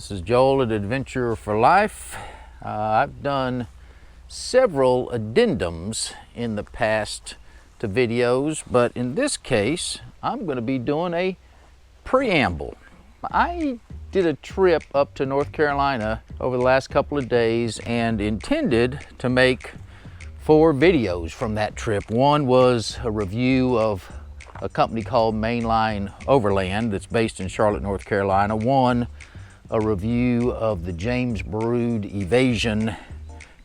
This is Joel at Adventure for Life. I've done several addendums in the past to videos, but in this case, I'm going to be doing a preamble. I did a trip up to North Carolina over the last couple of days and intended to make 4 videos from that trip. One was a review of a company called Mainline Overland that's based in Charlotte, North Carolina. One, a review of the Baroud Evasion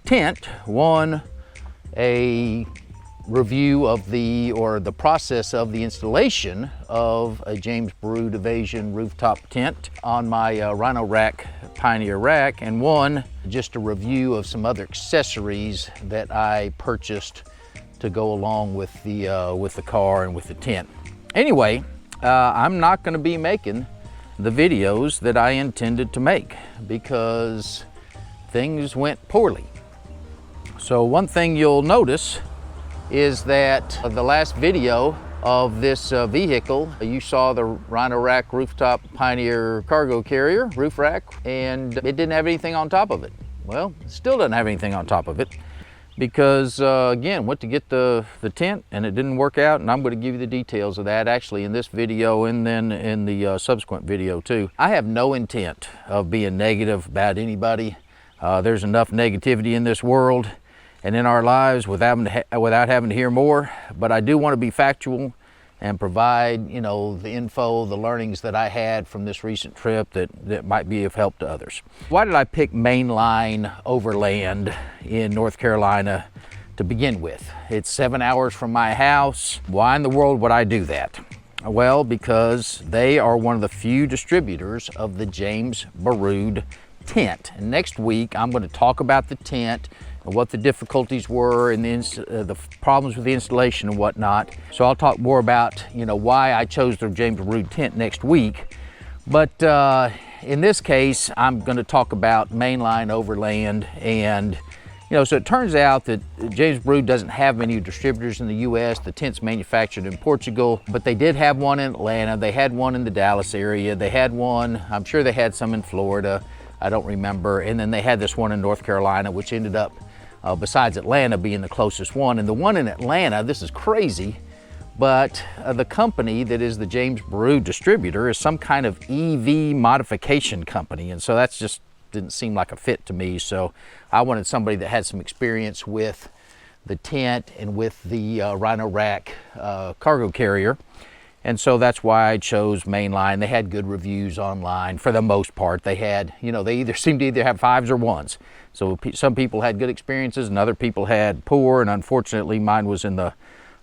tent. One, a review of the process of the installation of a Baroud Evasion rooftop tent on my Rhino-Rack Pioneer rack, and one, just a review of some other accessories that I purchased to go along with the car and with the tent. Anyway, I'm not going to be making the videos that I intended to make because things went poorly. So one thing you'll notice is that the last video of this vehicle, you saw the Rhino-Rack rooftop Pioneer cargo carrier, roof rack, and it didn't have anything on top of it. Well, it still doesn't have anything on top of it because, again, went to get the tent and it didn't work out, and I'm going to give you the details of that actually in this video and then in the subsequent video too. I have no intent of being negative about anybody. There's enough negativity in this world and in our lives without having to hear more, but I do want to be factual and provide, you know, the info, the learnings that I had from this recent trip that might be of help to others. Why did I pick Mainline Overland in North Carolina to begin with? It's 7 hours from my house. Why in the world would I do that? Well, because they are one of the few distributors of the Baroud tent. And next week, I'm going to talk about the tent, what the difficulties were and the problems with the installation and whatnot. So I'll talk more about, you know, why I chose the Baroud tent next week. But in this case, I'm going to talk about Mainline Overland. And, you know, so it turns out that Baroud doesn't have many distributors in the U.S. The tent's manufactured in Portugal, but they did have one in Atlanta. They had one in the Dallas area. They had one, I'm sure they had some in Florida. I don't remember. And then they had this one in North Carolina, which ended up besides Atlanta being the closest one. And the one in Atlanta, this is crazy, but the company that is the Baroud distributor is some kind of EV modification company. And so that's just didn't seem like a fit to me. So I wanted somebody that had some experience with the tent and with the Rhino-Rack cargo carrier. And so that's why I chose Mainline. They had good reviews online for the most part. They had, you know, they seemed to either have 5s or 1s. So some people had good experiences and other people had poor, and unfortunately mine was in the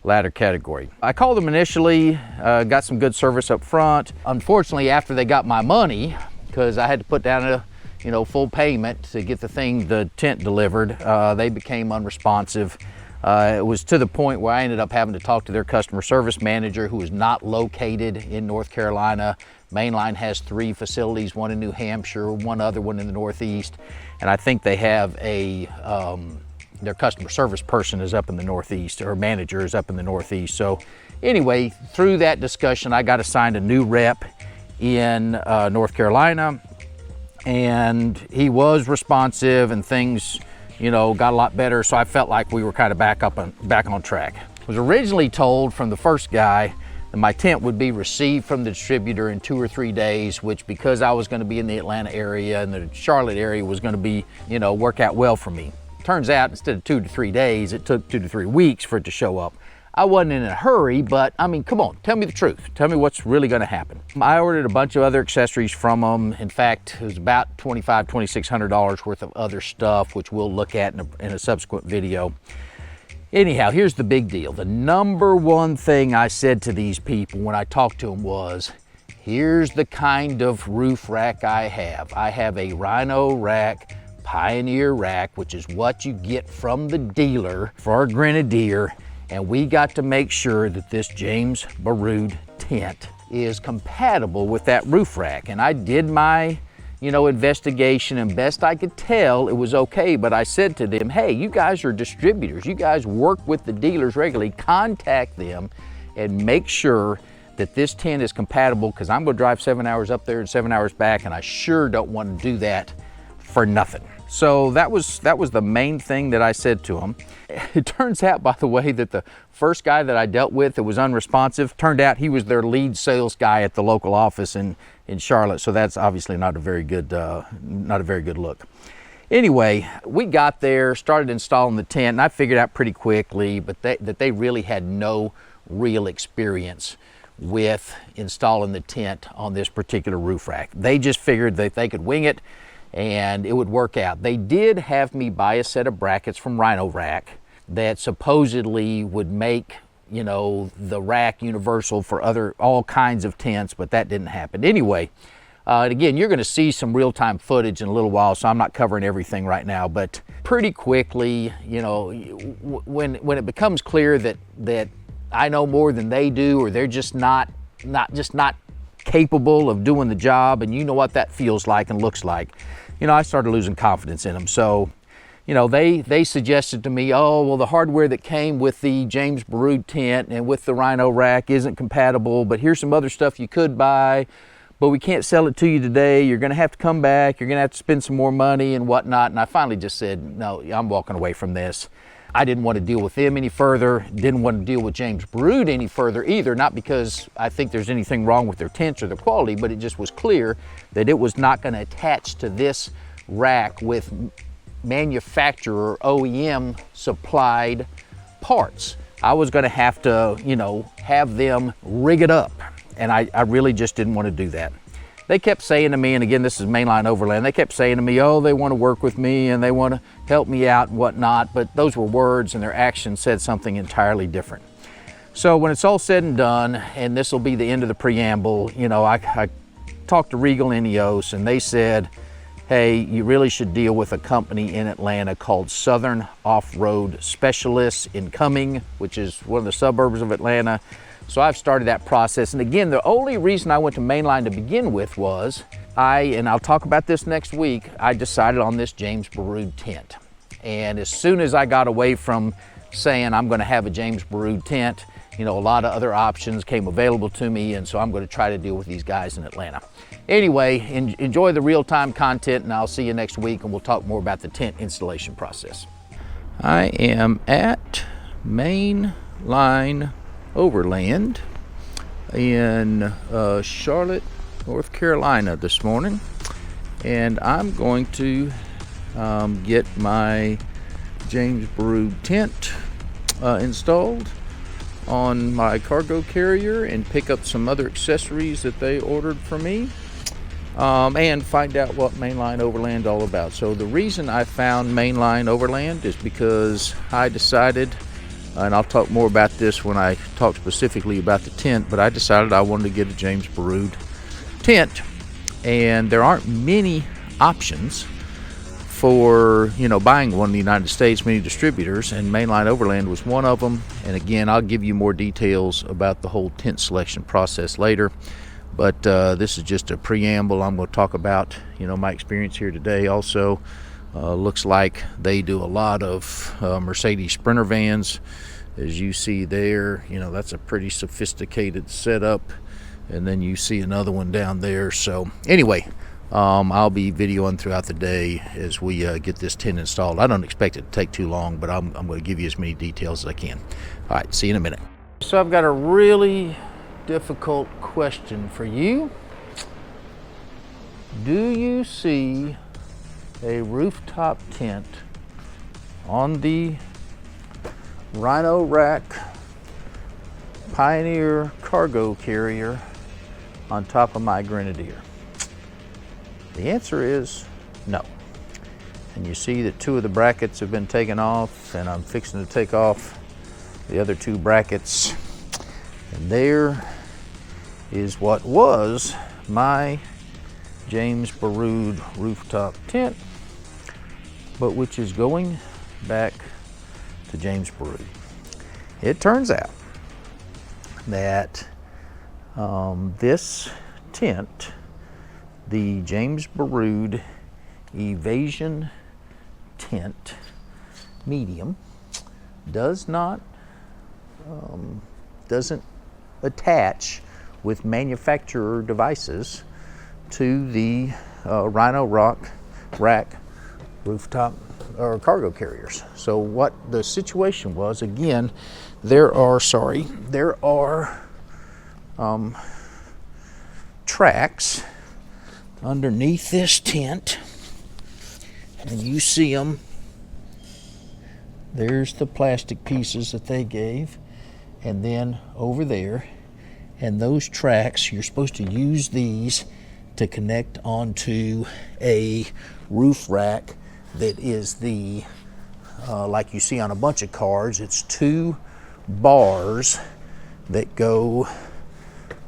latter category. I called them initially, got some good service up front. Unfortunately, after they got my money, because I had to put down a, you know, full payment to get the tent delivered, they became unresponsive. It was to the point where I ended up having to talk to their customer service manager, who is not located in North Carolina. Mainline has 3 facilities, one in New Hampshire, one other one in the Northeast, and I think they have their customer service person is up in the Northeast, or manager is up in the Northeast. So anyway, through that discussion, I got assigned a new rep in North Carolina, and he was responsive and things, you know, got a lot better. So I felt like we were kind of back on track. I was originally told from the first guy that my tent would be received from the distributor in 2 or 3 days, which, because I was going to be in the Atlanta area and the Charlotte area, was going to be, you know, work out well for me. Turns out instead of 2 to 3 days, it took 2 to 3 weeks for it to show up. I wasn't in a hurry, but I mean, come on, tell me the truth. Tell me what's really going to happen. I ordered a bunch of other accessories from them. In fact, it was about $2,500, $2,600 worth of other stuff, which we'll look at in a subsequent video. Anyhow, here's the big deal. The number one thing I said to these people when I talked to them was, here's the kind of roof rack I have. I have a Rhino-Rack Pioneer rack, which is what you get from the dealer for a Grenadier. And we got to make sure that this Baroud tent is compatible with that roof rack. And I did my, you know, investigation, and best I could tell, it was okay. But I said to them, hey, you guys are distributors. You guys work with the dealers regularly. Contact them and make sure that this tent is compatible, because I'm going to drive 7 hours up there and 7 hours back, and I sure don't want to do that for nothing. So that was the main thing that I said to him. It turns out, by the way, that the first guy that I dealt with that was unresponsive, turned out he was their lead sales guy at the local office in Charlotte. So that's obviously not a very good look. Anyway, we got there, started installing the tent, and I figured out pretty quickly that they really had no real experience with installing the tent on this particular roof rack. They just figured that they could wing it and it would work out. They did have me buy a set of brackets from Rhino-Rack that supposedly would make, you know, the rack universal for all kinds of tents, but that didn't happen. Anyway, and again, you're going to see some real-time footage in a little while, so I'm not covering everything right now, but pretty quickly, you know, when it becomes clear that I know more than they do, or they're just not capable of doing the job, and you know what that feels like and looks like, you know, I started losing confidence in them. So, you know, they suggested to me, oh, well, the hardware that came with the James Baroud tent and with the Rhino-Rack isn't compatible, but here's some other stuff you could buy, but we can't sell it to you today. You're going to have to come back. You're going to have to spend some more money and whatnot. And I finally just said, no, I'm walking away from this. I didn't want to deal with them any further, didn't want to deal with James Baroud any further either, not because I think there's anything wrong with their tents or their quality, but it just was clear that it was not going to attach to this rack with manufacturer OEM supplied parts. I was going to have to, you know, have them rig it up, and I really just didn't want to do that. They kept saying to me, and again, this is mainline Overland, they kept saying to me, oh, they want to work with me and they want to help me out and whatnot, but those were words and their actions said something entirely different. So when it's all said and done, and this will be the end of the preamble, you know, I talked to Regal Ineos, and they said, hey, you really should deal with a company in Atlanta called Southern Off-Road Specialists in Cumming, which is one of the suburbs of Atlanta. So I've started that process. And again, the only reason I went to Mainline to begin with was and I'll talk about this next week, I decided on this James Baroud tent. And as soon as I got away from saying I'm going to have a James Baroud tent, you know, a lot of other options came available to me, and so I'm going to try to deal with these guys in Atlanta. Anyway, enjoy the real-time content, and I'll see you next week, and we'll talk more about the tent installation process. I am at Mainline Overland in Charlotte, North Carolina this morning, and I'm going to get my James Baroud tent installed on my cargo carrier and pick up some other accessories that they ordered for me, and find out what Mainline Overland all about. So the reason I found Mainline Overland is because I decided, and I'll talk more about this when I talk specifically about the tent, but I decided I wanted to get a James Baroud tent, and there aren't many options for, you know, buying one in the United States, many distributors, and Mainline Overland was one of them. And again, I'll give you more details about the whole tent selection process later, but this is just a preamble. I'm going to talk about, you know, my experience here today. Also, looks like they do a lot of Mercedes Sprinter vans, as you see there. You know, that's a pretty sophisticated setup, and then you see another one down there. So anyway, I'll be videoing throughout the day as we get this tent installed. I don't expect it to take too long, but I'm going to give you as many details as I can. All right, see you in a minute. So I've got a really difficult question for you. Do you see a rooftop tent on the Rhino-Rack Pioneer cargo carrier on top of my Grenadier? The answer is no. And you see that two of the brackets have been taken off, and I'm fixing to take off the other two brackets. And there is what was my James Baroud rooftop tent, but which is going back to James Baroud. It turns out that this tent, the James Baroud Evasion tent medium, doesn't attach with manufacturer devices to the Rhino-Rack rooftop or cargo carriers. So what the situation was, again, there are tracks underneath this tent, and you see them. There's the plastic pieces that they gave, and then over there, and those tracks, you're supposed to use these to connect onto a roof rack that is the like you see on a bunch of cars. It's 2 bars that go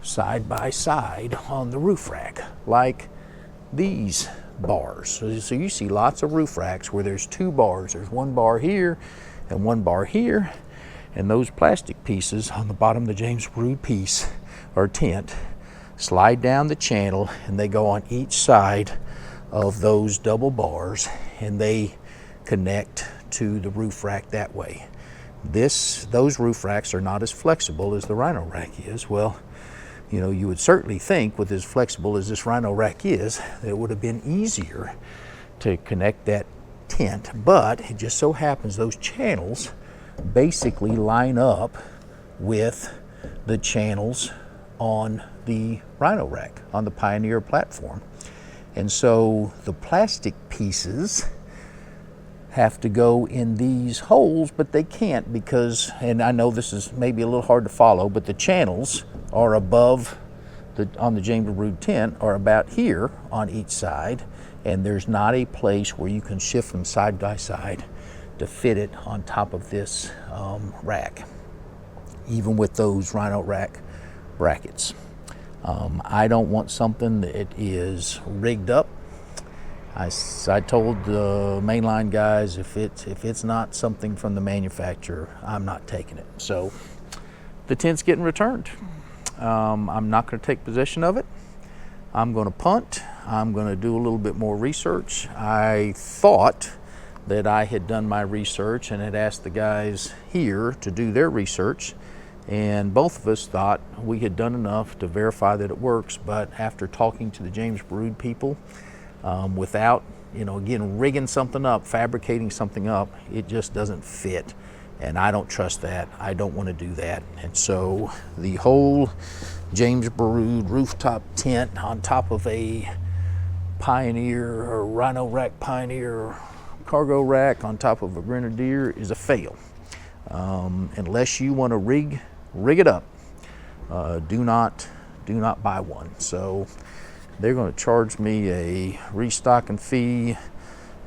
side by side on the roof rack, like these bars. So you see lots of roof racks where there's 2 bars. There's 1 bar here and 1 bar here, and those plastic pieces on the bottom of the James Baroud piece or tent slide down the channel, and they go on each side of those double bars, and they connect to the roof rack that way. Those roof racks are not as flexible as the Rhino-Rack is. Well, you know, you would certainly think with as flexible as this Rhino-Rack is, that it would have been easier to connect that tent, but it just so happens those channels basically line up with the channels on the Rhino-Rack, on the Pioneer platform. And so the plastic pieces have to go in these holes, but they can't because, and I know this is maybe a little hard to follow, but the channels are above on the James Baroud tent are about here on each side, and there's not a place where you can shift them side by side to fit it on top of this rack, even with those Rhino-Rack brackets. I don't want something that is rigged up. I told the mainline guys, if it's not something from the manufacturer, I'm not taking it. So the tent's getting returned. I'm not going to take possession of it. I'm going to punt. I'm going to do a little bit more research. I thought that I had done my research and had asked the guys here to do their research, and both of us thought we had done enough to verify that it works. But after talking to the James Baroud people, without, you know, again, rigging something up, fabricating something up, it just doesn't fit. And I don't trust that. I don't want to do that. And so the whole James Baroud rooftop tent on top of a Pioneer or Rhino-Rack Pioneer cargo rack on top of a Grenadier is a fail. Unless you want to rig it up, do not buy one. So they're going to charge me a restocking fee.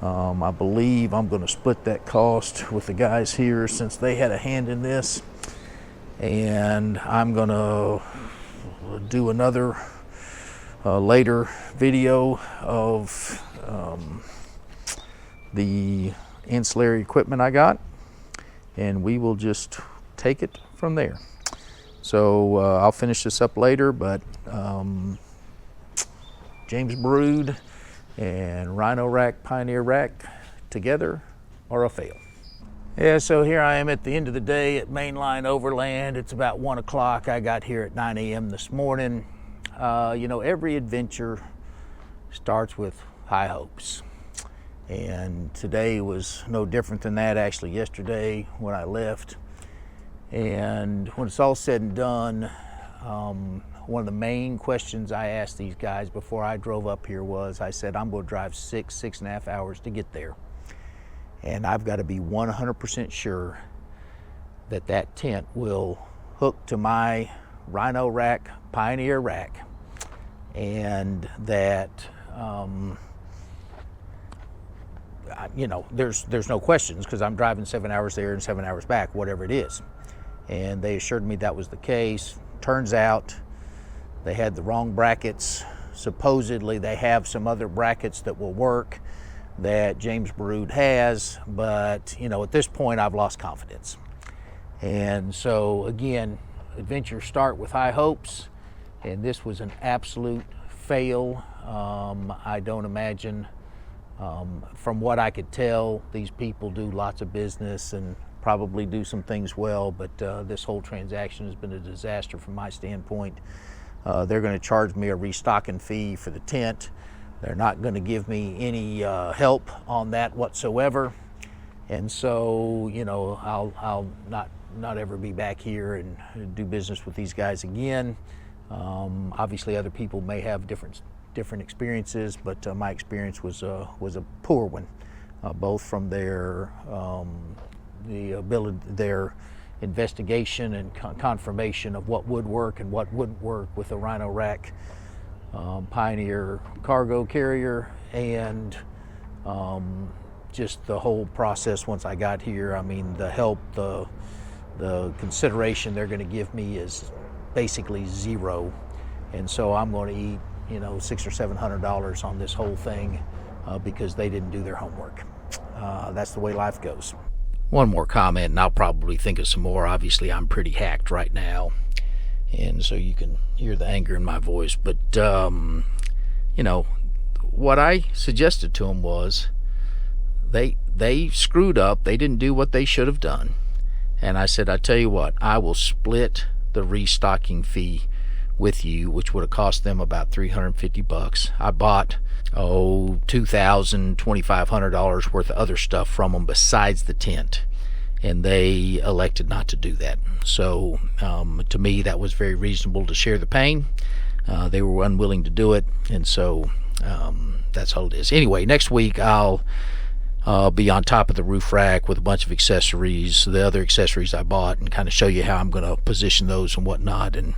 I believe I'm going to split that cost with the guys here since they had a hand in this, and I'm going to do another later video of the ancillary equipment I got, and we will just take it from there. So I'll finish this up later, but James Baroud and Rhino-Rack Pioneer Rack together are a fail. Yeah, so here I am at the end of the day at Mainline Overland. It's about 1 o'clock. I got here at 9 a.m. this morning. You know, every adventure starts with high hopes. And today was no different than that, actually yesterday when I left. And when it's all said and done, one of the main questions I asked these guys before I drove up here was, I said, I'm going to drive 6.5 hours to get there. And I've got to be 100% sure that that tent will hook to my Rhino-Rack Pioneer rack, and that you know, there's no questions, because I'm driving 7 hours there and 7 hours back, whatever it is. And they assured me that was the case. Turns out they had the wrong brackets. Supposedly they have some other brackets that will work that James Baroud has, but you know, at this point I've lost confidence. And so again, adventures start with high hopes, and this was an absolute fail. I don't imagine, from what I could tell, these people do lots of business and probably do some things well, but this whole transaction has been a disaster from my standpoint. They're going to charge me a restocking fee for the tent. They're not going to give me any help on that whatsoever. And so, you know, I'll not ever be back here and do business with these guys again. Obviously, other people may have different experiences, but my experience was a poor one, both from their their investigation and confirmation of what would work and what wouldn't work with a Rhino-Rack Pioneer cargo carrier, and just the whole process once I got here. I mean, the help, the consideration they're going to give me is basically zero, and so I'm going to eat, you know, $600 or $700 on this whole thing because they didn't do their homework. That's the way life goes. One more comment, and I'll probably think of some more. Obviously, I'm pretty hacked right now, and so you can hear the anger in my voice. But you know, what I suggested to them was they screwed up. They didn't do what they should have done, and I said, I tell you what, I will split the restocking fee with you, which would have cost them about $350. I bought $2,000, $2,500 worth of other stuff from them besides the tent, and they elected not to do that. So to me, that was very reasonable to share the pain. They were unwilling to do it, and so that's all it is. Anyway, next week I'll be on top of the roof rack with a bunch of accessories, the other accessories I bought, and kind of show you how I'm going to position those and whatnot, and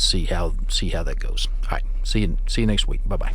see how that goes. All right, see you next week. Bye bye.